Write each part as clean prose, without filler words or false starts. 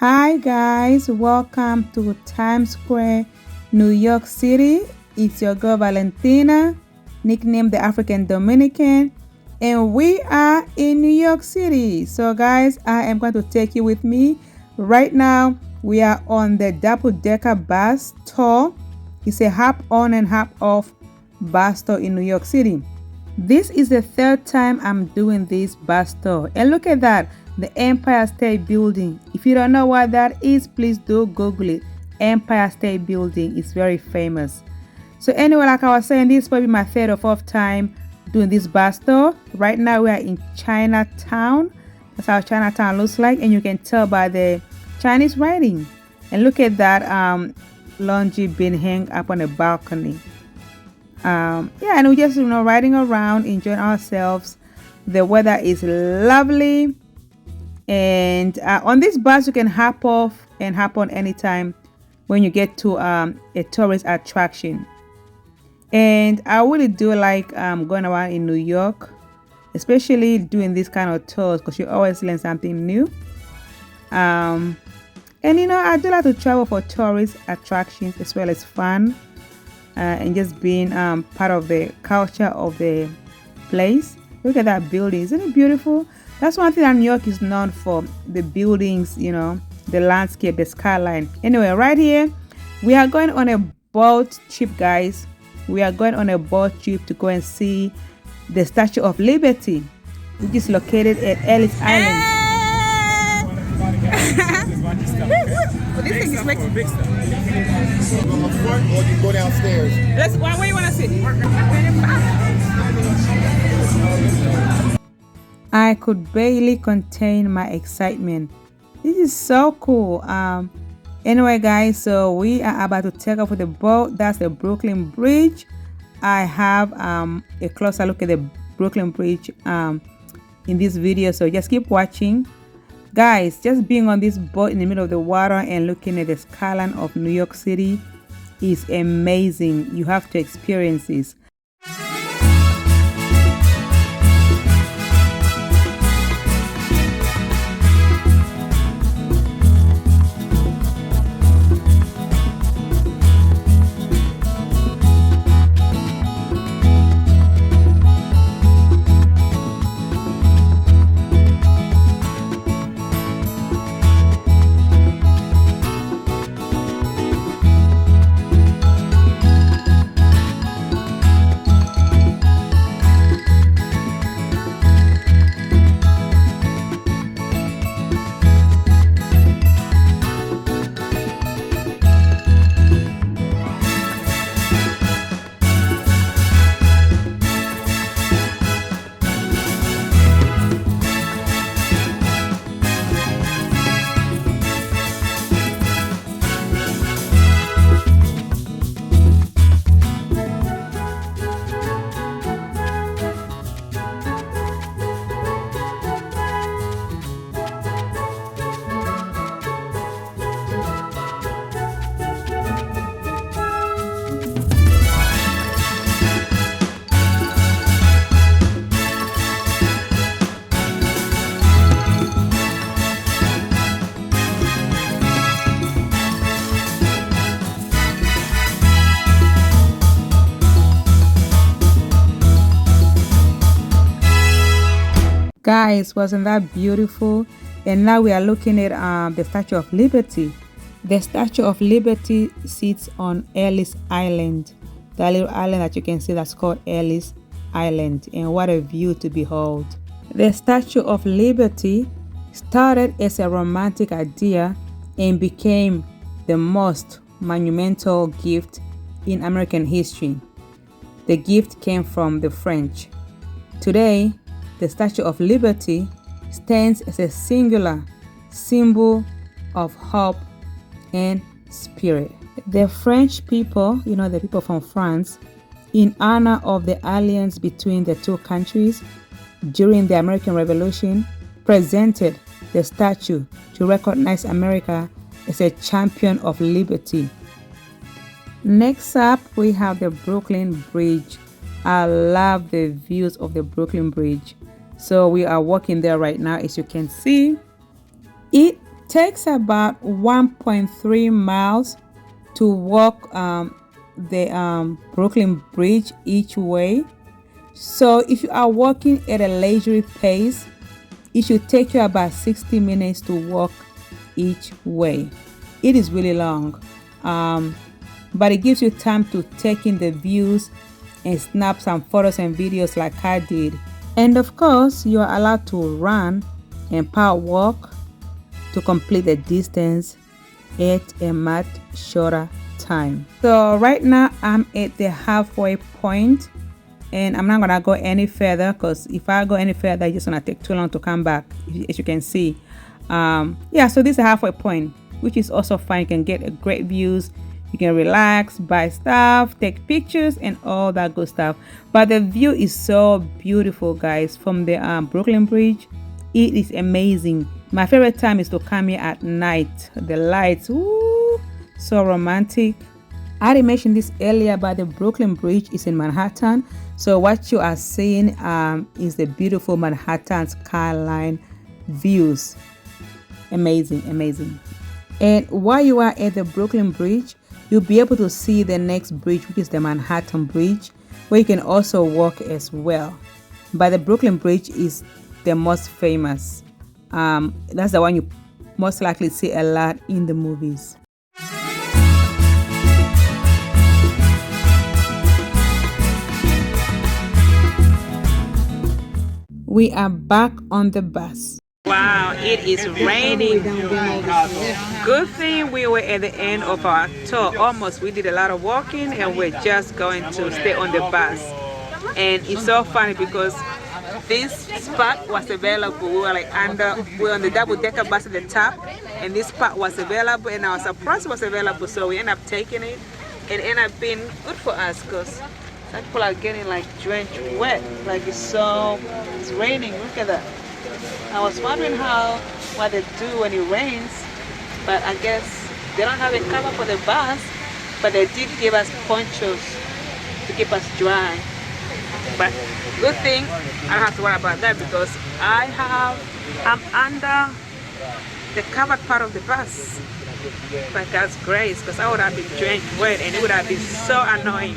Hi guys, welcome to Times Square, New York City. It's your girl Valentina, nicknamed the African Dominican, and we are in New York City. So guys, I am going to take you with me. Right now, we are on the double-decker bus tour. It's a hop on and hop off bus tour in New York City. This is the third time I'm doing this bus tour, and look at that. The Empire State Building. If you don't know what that is, please do Google it. Empire State Building is very famous. So anyway, like I was saying, this is probably my third or fourth time doing this bus tour. Right now we are in Chinatown. That's how Chinatown looks like, and you can tell by the Chinese writing. And look at that laundry bin hang up on a balcony. Yeah, and we just riding around, enjoying ourselves. The weather is lovely. And on this bus you can hop off and hop on anytime when you get to a tourist attraction. And I really do like going around in New York, especially doing this kind of tours, because you always learn something new. And I do like to travel for tourist attractions as well as fun, and just being part of the culture of the place. Look at that building, isn't it beautiful? That's one thing that New York is known for, the buildings, the landscape, the skyline. Anyway, right here, we are going on a boat trip, guys. We are going on a boat trip to go and see the Statue of Liberty, which is located at Ellis Island. This thing is making big stuff. Go up front or you go downstairs? Where you want to sit? I could barely contain my excitement. This is so cool. Anyway guys, so we are about to take off with the boat. That's the Brooklyn Bridge. I have a closer look at the Brooklyn Bridge in this video, so just keep watching. Guys, just being on this boat in the middle of the water and looking at the skyline of New York City is amazing. You have to experience this. Guys, wasn't that beautiful? And now we are looking at the Statue of Liberty. The Statue of Liberty sits on Ellis Island, that little island that you can see that's called Ellis Island. And what a view to behold. The Statue of Liberty started as a romantic idea and became the most monumental gift in American history. The gift came from the French. Today, the Statue of Liberty stands as a singular symbol of hope and spirit. The French people, the people from France, in honor of the alliance between the two countries during the American Revolution, presented the statue to recognize America as a champion of liberty. Next up, we have the Brooklyn Bridge. I love the views of the Brooklyn Bridge. So we are walking there right now. As you can see, it takes about 1.3 miles to walk the Brooklyn Bridge each way. So if you are walking at a leisurely pace, it should take you about 60 minutes to walk each way. It is really long, but it gives you time to take in the views and snap some photos and videos like I did. And of course, you are allowed to run and power walk to complete the distance at a much shorter time. So right now I'm at the halfway point, and I'm not gonna go any further because if I go any further, it's just gonna take too long to come back, as you can see. Yeah, so this is a halfway point, which is also fine. You can get great views, you can relax, buy stuff, take pictures and all that good stuff. But the view is so beautiful, guys, from the Brooklyn Bridge. It is amazing. My favorite time is to come here at night. The lights, ooh, so romantic. I already mentioned this earlier, but the Brooklyn Bridge is in Manhattan. So what you are seeing is the beautiful Manhattan skyline views. Amazing, amazing. And while you are at the Brooklyn Bridge, you'll be able to see the next bridge, which is the Manhattan Bridge, where you can also walk as well. But the Brooklyn Bridge is the most famous. That's the one you most likely see a lot in the movies. We are back on the bus. Wow, it is raining. Good thing we were at the end of our tour. Almost, we did a lot of walking and we're just going to stay on the bus. And it's so funny because this spot was available. We were on the double-decker bus at the top, and this spot was available, and I was surprised it was available. So we ended up taking it. It ended up being good for us because some people are getting like drenched wet. Like it's raining. Look at that. I was wondering what they do when it rains, but I guess they don't have a cover for the bus, but they did give us ponchos to keep us dry. But good thing I don't have to worry about that because I'm under the covered part of the bus. But God's grace, because I would have been drenched wet and it would have been so annoying.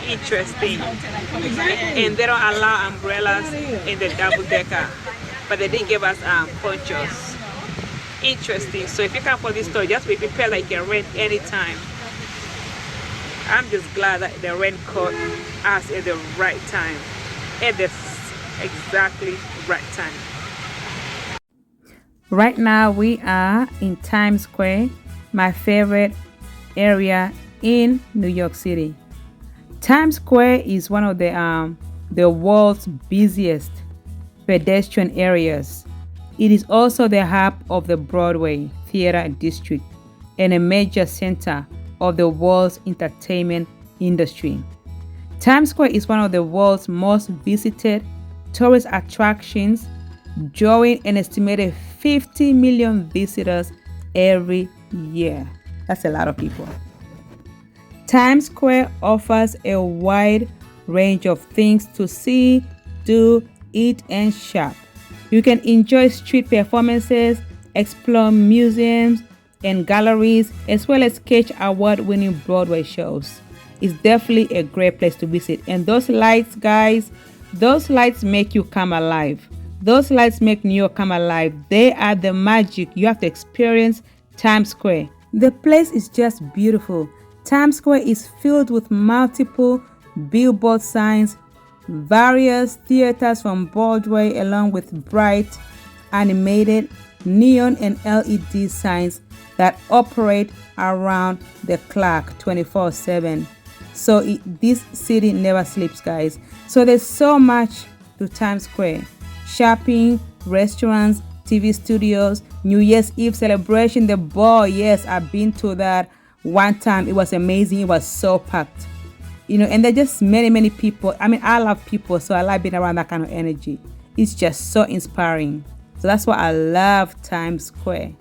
Interesting. And they don't allow umbrellas in the double-decker, but they did give us ponchos. Interesting. So if you come for this store, just be prepared like it can rain anytime. I'm just glad that the rain caught us at the right time, at the exactly right time. Right now we are in Times Square, my favorite area in New York City. Times Square is one of the world's busiest pedestrian areas. It is also the hub of the Broadway Theater District and a major center of the world's entertainment industry. Times Square is one of the world's most visited tourist attractions, drawing an estimated 50 million visitors every year. That's a lot of people. Times Square offers a wide range of things to see, do, eat, and shop. You can enjoy street performances, explore museums and galleries, as well as catch award-winning Broadway shows. It's definitely a great place to visit. And those lights, guys, those lights make you come alive. Those lights make New York come alive. They are the magic. You have to experience Times Square. The place is just beautiful. Times Square is filled with multiple billboard signs, various theaters from Broadway, along with bright, animated, neon and LED signs that operate around the clock 24/7. So this city never sleeps, guys. So there's so much to Times Square. Shopping, restaurants, TV studios, New Year's Eve celebration, the ball. Yes, I've been to that one time. It was amazing. It was so packed. And there are just many people. I mean, I love people, so I like being around that kind of energy. It's just so inspiring. So that's why I love Times Square.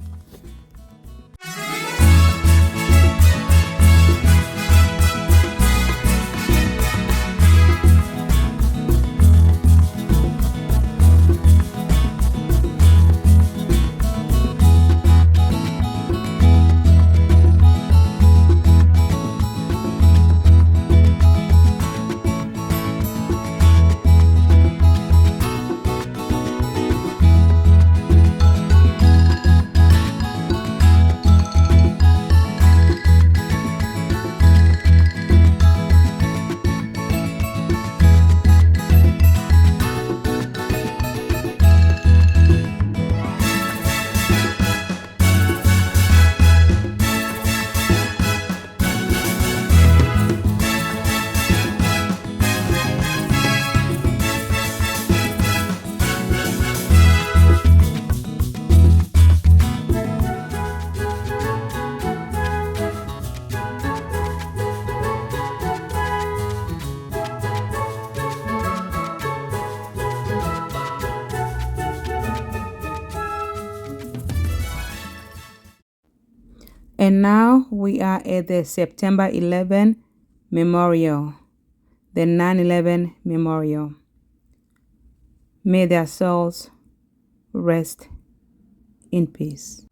And now we are at the September 11 Memorial, the 9/11 Memorial. May their souls rest in peace.